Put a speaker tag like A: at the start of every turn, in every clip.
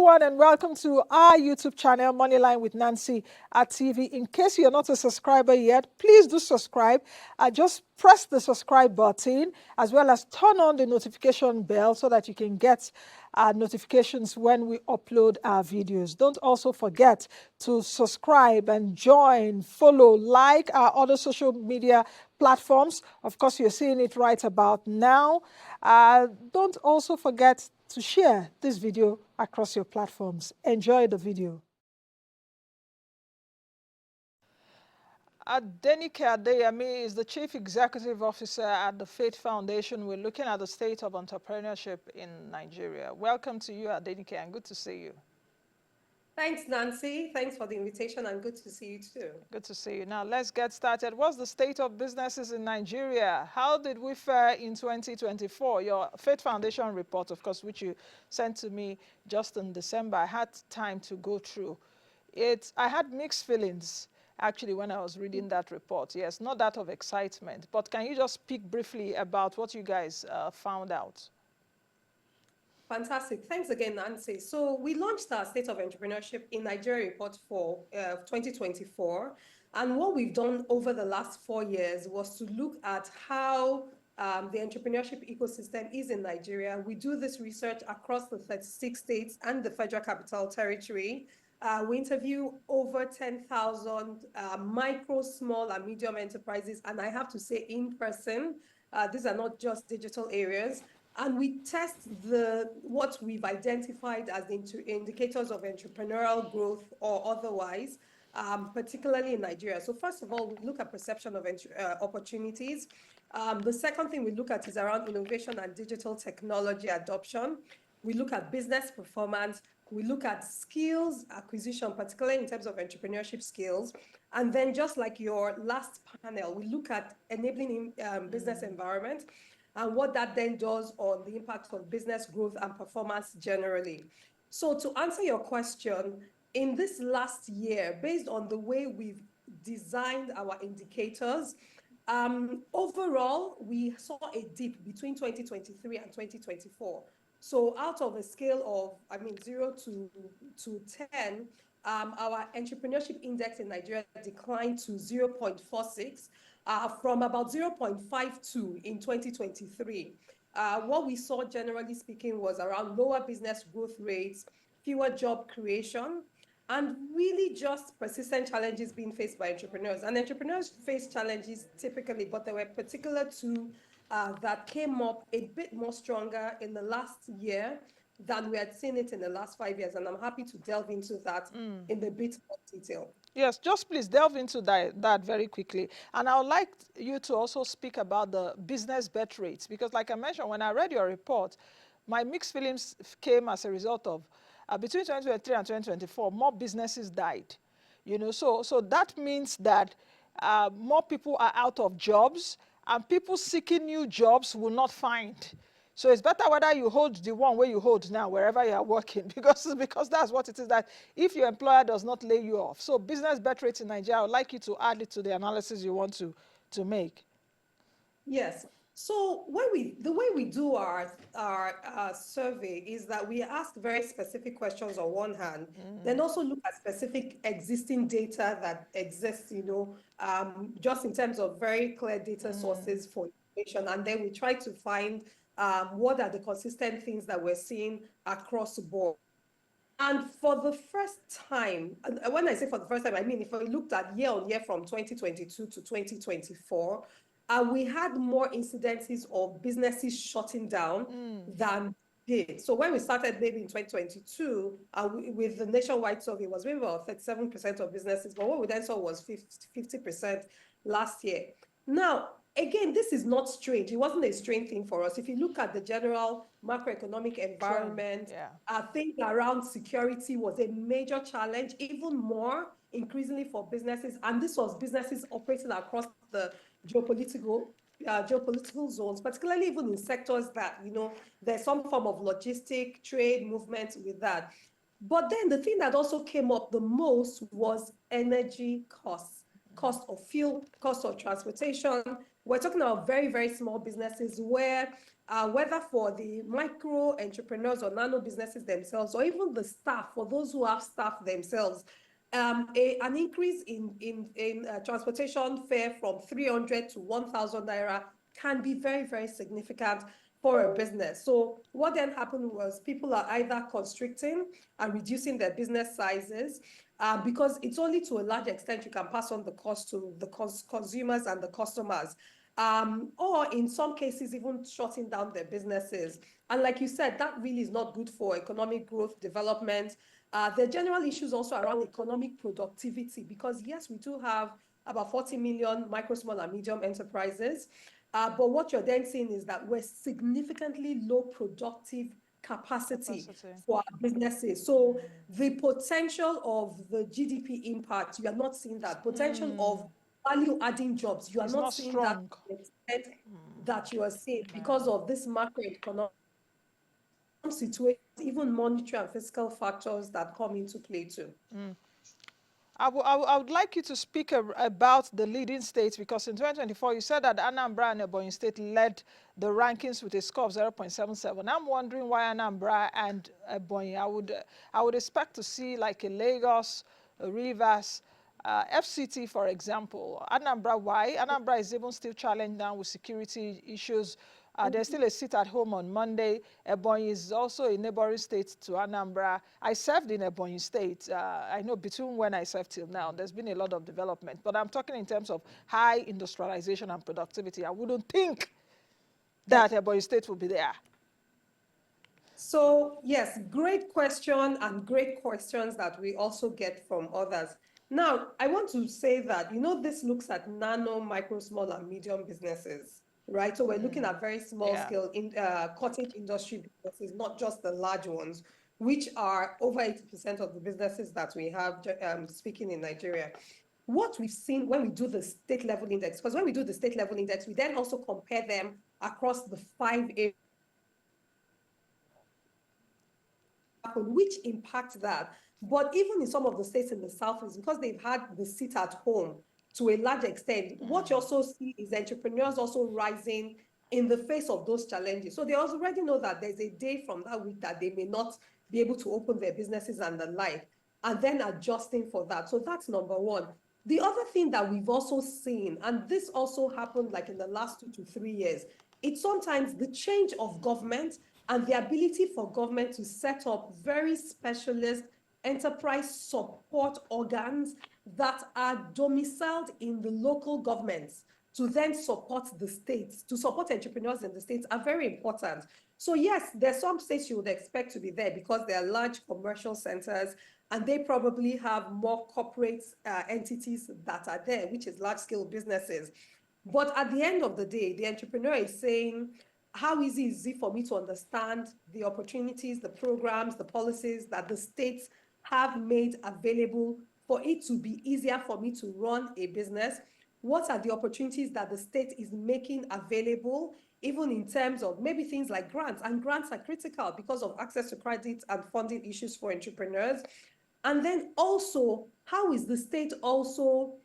A: everyone, and welcome to our YouTube channel, Moneyline with Nancy at TV. In case you're not a subscriber yet, please do subscribe. Just press the subscribe button as well as turn on the notification bell so that you can get notifications when we upload our videos. Don't also forget to subscribe and join, follow, like our other social media platforms. Of course, you're seeing it right about now. Don't also forget to share this video across your platforms. Enjoy the video. Adenike Adeyemi is the Chief Executive Officer at the Faith Foundation. We're looking at the state of entrepreneurship in Nigeria. Welcome to you, Adenike, and good to see you.
B: Thanks, Nancy. Thanks for the invitation, and good to see you too.
A: Good to see you. Now, let's get started. What's the state of businesses in Nigeria? How did we fare in 2024? Your Faith Foundation report, of course, which you sent to me just in December, I had time to go through it. I had mixed feelings, actually, when I was reading that report. Yes, not that of excitement, but can you just speak briefly about what you guys found out?
B: Fantastic. Thanks again, Nancy. So we launched our State of Entrepreneurship in Nigeria report for 2024. And what we've done over the last 4 years was to look at how the entrepreneurship ecosystem is in Nigeria. We do this research across the 36 states and the Federal Capital Territory. We interview over 10,000 micro, small, and medium enterprises. And I have to say, in person, these are not just digital areas. And we test what we've identified as indicators of entrepreneurial growth or otherwise, particularly in Nigeria. So first of all, we look at perception of opportunities. The second thing we look at is around innovation and digital technology adoption. We look at business performance. We look at skills acquisition, particularly in terms of entrepreneurship skills. And then just like your last panel, we look at enabling business environment and what that then does on the impact on business growth and performance generally. So to answer your question, in this last year, based on the way we've designed our indicators, overall, we saw a dip between 2023 and 2024. So out of a scale of, 0 to 10, our entrepreneurship index in Nigeria declined to 0.46. From about 0.52 in 2023. What we saw, generally speaking, was around lower business growth rates, fewer job creation, and really just persistent challenges being faced by entrepreneurs. And entrepreneurs face challenges typically, but there were particular two that came up a bit more stronger in the last year than we had seen it in the last 5 years. And I'm happy to delve into that in a bit more detail.
A: Yes, just please delve into that very quickly. And I would like you to also speak about the business bet rates, because like I mentioned, when I read your report, my mixed feelings came as a result of between 2023 and 2024, more businesses died. So that means that more people are out of jobs, and people seeking new jobs will not find. So it's better whether you hold the one where you hold now, wherever you are working, because that's what it is, that if your employer does not lay you off. So business bet rates in Nigeria, I would like you to add it to the analysis you want to make.
B: Yes. So the way we do our survey is that we ask very specific questions on one hand, then also look at specific existing data that exists, just in terms of very clear data sources for information. And then we try to find what are the consistent things that we're seeing across the board. And for the first time, when I say for the first time, I mean, if we looked at year on year from 2022 to 2024, we had more incidences of businesses shutting down than did. So when we started maybe in 2022, with the nationwide survey, it was maybe about 37% of businesses, but what we then saw was 50% last year. Now, again, this is not strange. It wasn't a strange thing for us. If you look at the general macroeconomic environment, things around security was a major challenge, even more increasingly for businesses. And this was businesses operating across the geopolitical zones, particularly even in sectors that, there's some form of logistic trade movement with that. But then the thing that also came up the most was energy costs, cost of fuel, cost of transportation, We're talking about very, very small businesses where, whether for the micro entrepreneurs or nano businesses themselves, or even the staff, for those who have staff themselves, an increase in transportation fare from 300 to 1,000 naira can be very, very significant for a business. So what then happened was people are either constricting and reducing their business sizes, because it's only to a large extent you can pass on the cost to the consumers and the customers. Or in some cases, even shutting down their businesses. And like you said, that really is not good for economic growth, development. There are general issues also around economic productivity, because yes, we do have about 40 million micro, small, and medium enterprises. But what you're then seeing is that we're significantly low productive capacity for our businesses. So the potential of the GDP impact, you are not seeing that. Potential of value adding jobs, you are
A: It's
B: not
A: not
B: seeing that
A: strong.
B: to the extent that you are seeing because of this macroeconomic situation, even monetary and fiscal factors that come into play too.
A: I would like you to speak about the leading states, because in 2024 you said that Anambra and Ebonyi State led the rankings with a score of 0.77. I'm wondering why Anambra and Ebonyi. I would expect to see like a Lagos, a Rivers, FCT, for example. Anambra, why? Anambra is even still challenged now with security issues. There's still a sit at home on Monday. Ebonyi is also a neighboring state to Anambra. I served in Ebonyi State. I know between when I served till now, there's been a lot of development. But I'm talking in terms of high industrialization and productivity. I wouldn't think that Ebonyi State will be there.
B: So yes, great question, and great questions that we also get from others. Now, I want to say that, this looks at nano, micro, small, and medium businesses, right? So we're looking at very small scale cottage industry businesses, not just the large ones, which are over 80% of the businesses that we have speaking in Nigeria. What we've seen when we do the state level index, because when we do the state level index, we then also compare them across the 5 areas which impact that. But even in some of the states in the south, is because they've had the sit at home to a large extent. What you also see is entrepreneurs also rising in the face of those challenges. So they already know that there's a day from that week that they may not be able to open their businesses and the like, and then adjusting for that. So that's number one. The other thing that we've also seen, and this also happened like in the last 2 to 3 years, it's sometimes the change of government and the ability for government to set up very specialist enterprise support organs that are domiciled in the local governments to then support the states, to support entrepreneurs in the states, are very important. So yes, there's some states you would expect to be there because they are large commercial centers and they probably have more corporate entities that are there, which is large-scale businesses. But at the end of the day, the entrepreneur is saying, how easy is it for me to understand the opportunities, the programs, the policies that the states have made available for it to be easier for me to run a business? What are the opportunities that the state is making available, even in terms of maybe things like grants? And grants are critical because of access to credit and funding issues for entrepreneurs. And then also, how is the state also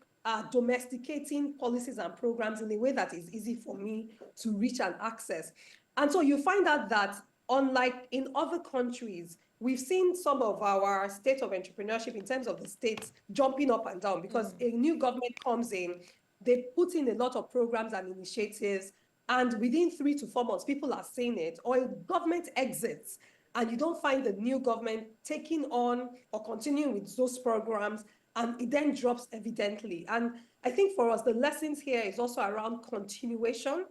B: domesticating policies and programs in a way that is easy for me to reach and access? And so you find out that unlike in other countries, we've seen some of our state of entrepreneurship in terms of the states jumping up and down because a new government comes in, they put in a lot of programs and initiatives, and within 3 to 4 months, people are seeing it, or a government exits and you don't find the new government taking on or continuing with those programs, and it then drops evidently. And I think for us, the lessons here is also around continuation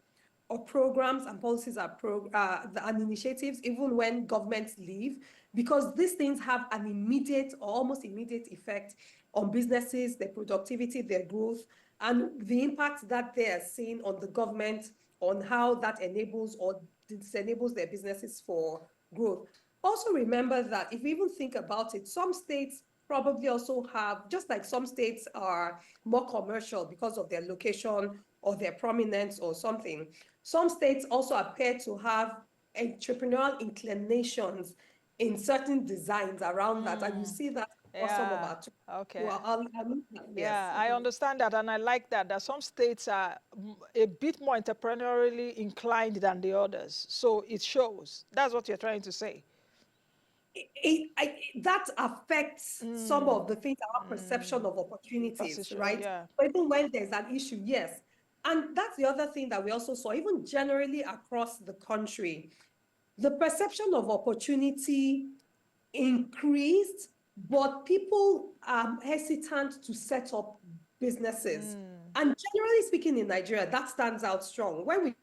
B: of programs and policies and initiatives, even when governments leave, because these things have an immediate or almost immediate effect on businesses, their productivity, their growth, and the impact that they are seeing on the government, on how that enables or disenables their businesses for growth. Also remember that if we even think about it, some states probably also have, just like some states are more commercial because of their location or their prominence or something, some states also appear to have entrepreneurial inclinations in certain designs around that. And you see that for some of
A: Yeah.
B: our tools.
A: Okay.
B: Well, I'll leave that. Yes.
A: Yeah, I understand that, and I like that. That some states are a bit more entrepreneurially inclined than the others, so it shows. That's what you're trying to say.
B: That affects some of the things, our perception of opportunities,
A: Position.
B: right?
A: Yeah.
B: But even when there's an issue, yes. And that's the other thing that we also saw, even generally across the country, the perception of opportunity increased, but people are hesitant to set up businesses. And generally speaking, in Nigeria, that stands out strong. When we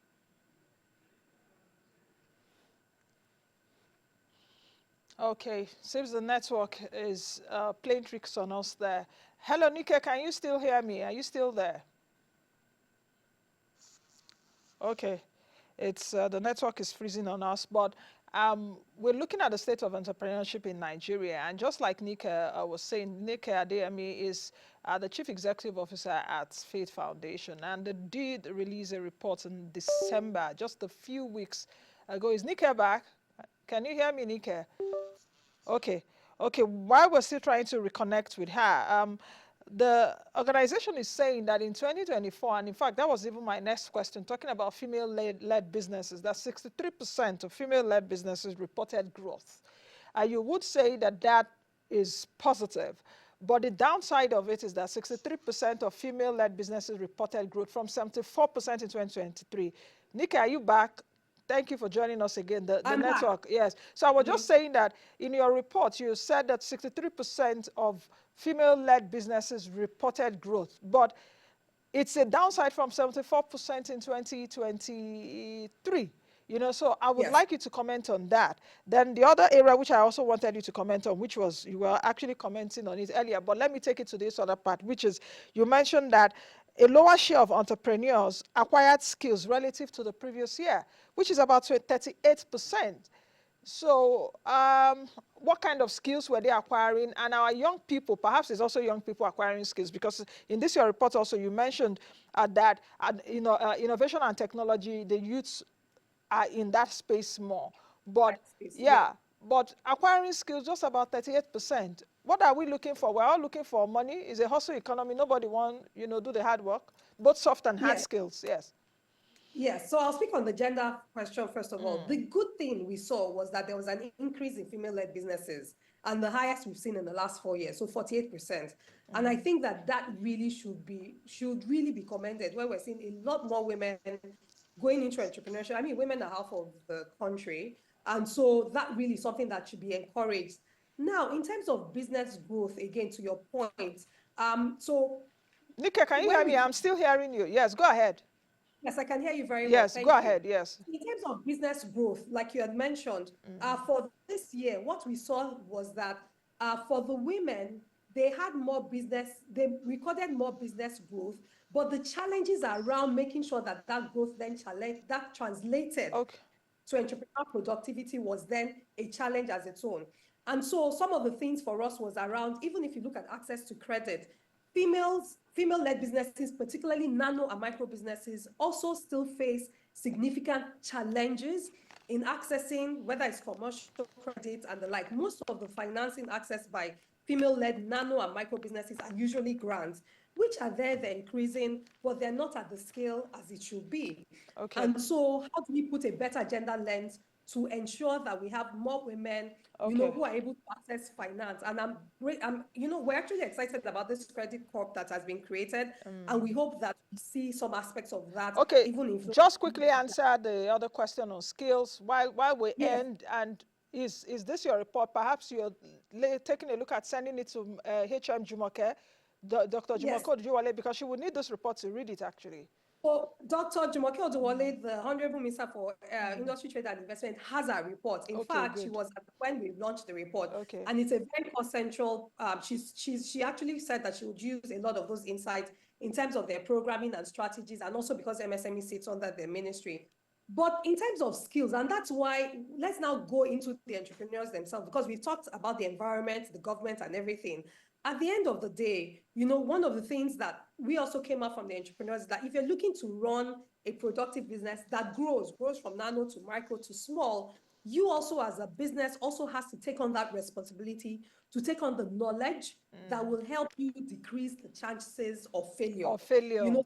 A: Okay, seems the network is playing tricks on us there. Hello, Nika, can you still hear me? Are you still there? Okay, it's the network is freezing on us, but we're looking at the state of entrepreneurship in Nigeria, and just like Nika was saying, Adenike Adeyemi is the chief executive officer at Faith Foundation, and they did release a report in December, just a few weeks ago. Is Nika back? Can you hear me, Nika? Okay, okay. While we're still trying to reconnect with her, the organization is saying that in 2024, and in fact, that was even my next question, talking about female-led businesses, that 63% of female-led businesses reported growth. You would say that that is positive, but the downside of it is that 63% of female-led businesses reported growth from 74% in 2023. Nika, are you back? Thank you for joining us again. The
B: I'm back.
A: network, yes. So I was just saying that in your report, you said that 63% of female-led businesses reported growth, but it's a downside from 74% in 2023. You know, so I would
B: Yes.
A: like you to comment on that. Then the other area which I also wanted you to comment on, which was you were actually commenting on it earlier, but let me take it to this other part, which is you mentioned that a lower share of entrepreneurs acquired skills relative to the previous year, which is about 38%. So, what kind of skills were they acquiring? And our young people, perhaps it's also young people acquiring skills, because in this your report also you mentioned that innovation and technology, the youths are in that space more. But
B: Yeah.
A: yeah, but acquiring skills just about 38%. What are we looking for? We're all looking for money. It's a hustle economy. Nobody want do the hard work, both soft and hard
B: Yes.
A: skills. Yes.
B: Yes, so I'll speak on the gender question first of all. The good thing we saw was that there was an increase in female-led businesses, and the highest we've seen in the last 4 years, so 48%. And I think that that really should really be commended, where we're seeing a lot more women going into entrepreneurship. I mean, women are half of the country, and so that really is something that should be encouraged. Now, in terms of business growth, again, to your point, so
A: Nika, can you hear
B: when
A: me?
B: we
A: I'm still hearing you. Yes, go ahead.
B: Yes, I can hear you very well.
A: Yes, go
B: Thank you.
A: ahead. Yes.
B: In terms of business growth, like you had mentioned, for this year, what we saw was that for the women, they had more business, they recorded more business growth, but the challenges around making sure that that growth then that translated
A: Okay.
B: to entrepreneurial productivity was then a challenge as its own. And so some of the things for us was around, even if you look at access to credit, female-led businesses, particularly nano and micro businesses, also still face significant challenges in accessing, whether it's commercial credit and the like. Most of the financing accessed by female-led nano and micro businesses are usually grants, which are there, they're increasing, but they're not at the scale as it should be.
A: Okay.
B: And so how do we put a better gender lens to ensure that we have more women,
A: Okay.
B: who are able to access finance? And we're actually excited about this credit corp that has been created, and we hope that we see some aspects of that
A: Okay.
B: even in.
A: Just quickly answer the other question on skills while we
B: Yes,
A: end. And is this your report? Perhaps you're taking a look at sending it to HM Jumoke, Dr.
B: yes.
A: Jumoke Oduwole, because she would need this report to read it actually.
B: So Dr. Jumoke Odewale, the Honorable Minister for Industry, Trade and Investment, has a report. In
A: Okay,
B: fact, she
A: good.
B: was at when we launched the report,
A: Okay.
B: and it's a very consensual. She actually said that she would use a lot of those insights in terms of their programming and strategies, and also because MSME sits under their ministry. But in terms of skills, and that's why let's now go into the entrepreneurs themselves, because we've talked about the environment, the government, and everything. At the end of the day, one of the things that we also came up from the entrepreneurs is that if you're looking to run a productive business that grows from nano to micro to small, you also as a business also has to take on that responsibility to take on the knowledge that will help you decrease the chances of failure.
A: Or failure.
B: So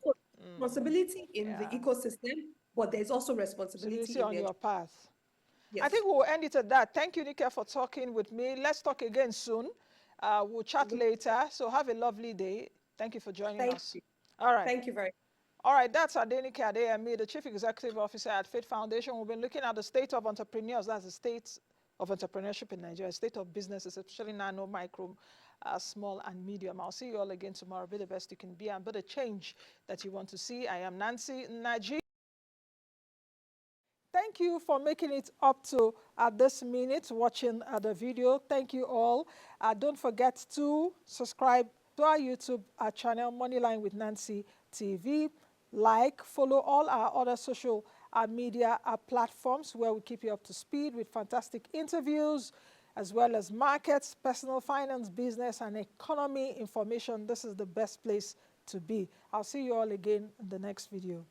B: responsibility in the
A: Yeah.
B: ecosystem, but there's also responsibility
A: Responsibility
B: in
A: on
B: the
A: your path. I
B: yes.
A: think we'll end it at that. Thank you, Nika, for talking with me. Let's talk again soon. We'll chat later. So have a lovely day. Thank you for joining
B: Thank
A: us.
B: you.
A: All right.
B: Thank you very
A: All right, that's Adenike Adeyemi, the Chief Executive Officer at Faith Foundation. We've been looking at the state of entrepreneurs. That's the state of entrepreneurship in Nigeria, state of businesses, especially nano, micro, small, and medium. I'll see you all again tomorrow. Be the best you can be and be the change that you want to see. I am Nancy Naji. Thank you for making it up to this minute watching the video. Thank you all. Don't forget to subscribe to our YouTube channel, Moneyline with Nancy TV. Like, follow all our other social media platforms where we keep you up to speed with fantastic interviews, as well as markets, personal finance, business, and economy information. This is the best place to be. I'll see you all again in the next video.